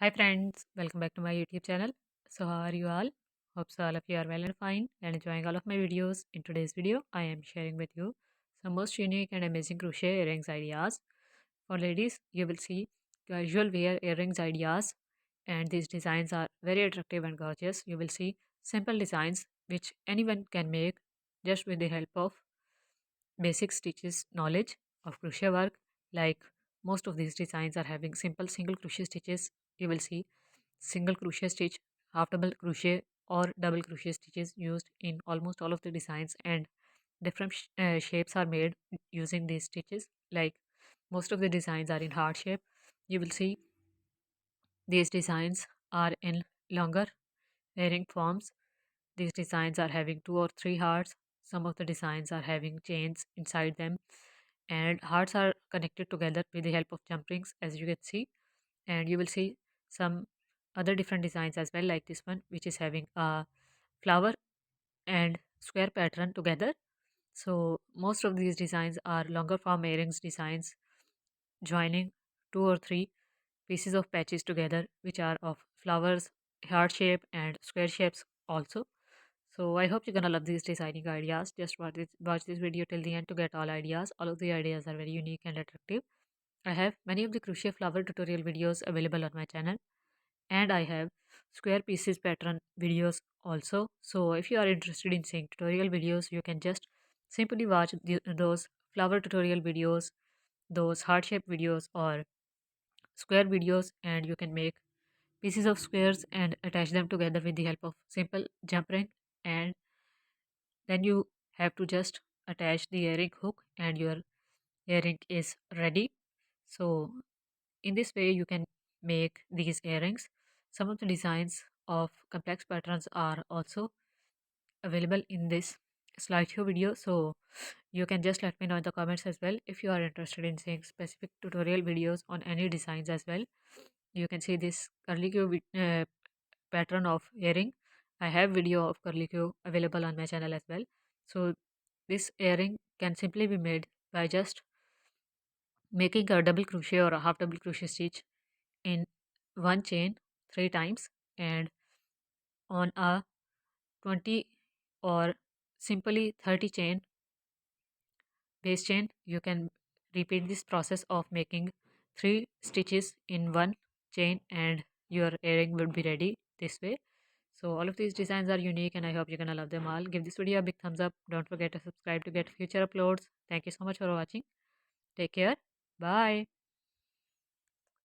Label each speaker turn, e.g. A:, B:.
A: Hi friends, welcome back to my YouTube channel. So how are you all? Hope so all of you are well and fine and enjoying all of my videos. In today's video, I am sharing with you some most unique and amazing crochet earrings ideas. For ladies, you will see casual wear earrings ideas, and these designs are very attractive and gorgeous. You will see simple designs which anyone can make just with the help of basic stitches knowledge of crochet work. Like most of these designs are having simple single crochet stitches. You will see single crochet stitch, half double crochet or double crochet stitches used in almost all of the designs, and different shapes are made using these stitches. Like most of the designs are in heart shape. You will see these designs are in longer earring forms. These designs are having two or three hearts. Some of the designs are having chains inside them, and hearts are connected together with the help of jump rings, as you can see. And you will see some other different designs as well, like this one, which is having a flower and square pattern together. So most of these designs are longer form earrings designs, joining two or three pieces of patches together, which are of flowers, heart shape, and square shapes also. So I hope you're gonna love these designing ideas. Just watch this video till the end to get all ideas. All of the ideas are very unique and attractive. I have many of the crochet flower tutorial videos available on my channel, and I have square pieces pattern videos also. So if you are interested in seeing tutorial videos, you can just simply watch those flower tutorial videos, those heart shape videos, or square videos, and you can make pieces of squares and attach them together with the help of simple jump ring. And then you have to just attach the earring hook and your earring is ready. So in this way you can make these earrings. Some of the designs of complex patterns are also available in this slideshow video, so you can just let me know in the comments as well if you are interested in seeing specific tutorial videos on any designs as well. You can see this curly pattern of earring. I have video of curly Q available on my channel as well. So this earring can simply be made by just making a double crochet or a half double crochet stitch in one chain three times, and on a 20 or simply 30 chain base chain you can repeat this process of making three stitches in one chain, and your earring would be ready this way. So all of these designs are unique and I hope you're gonna love them all. Give this video a big thumbs up. Don't forget to subscribe to get future uploads. Thank you so much for watching. Take care. Bye.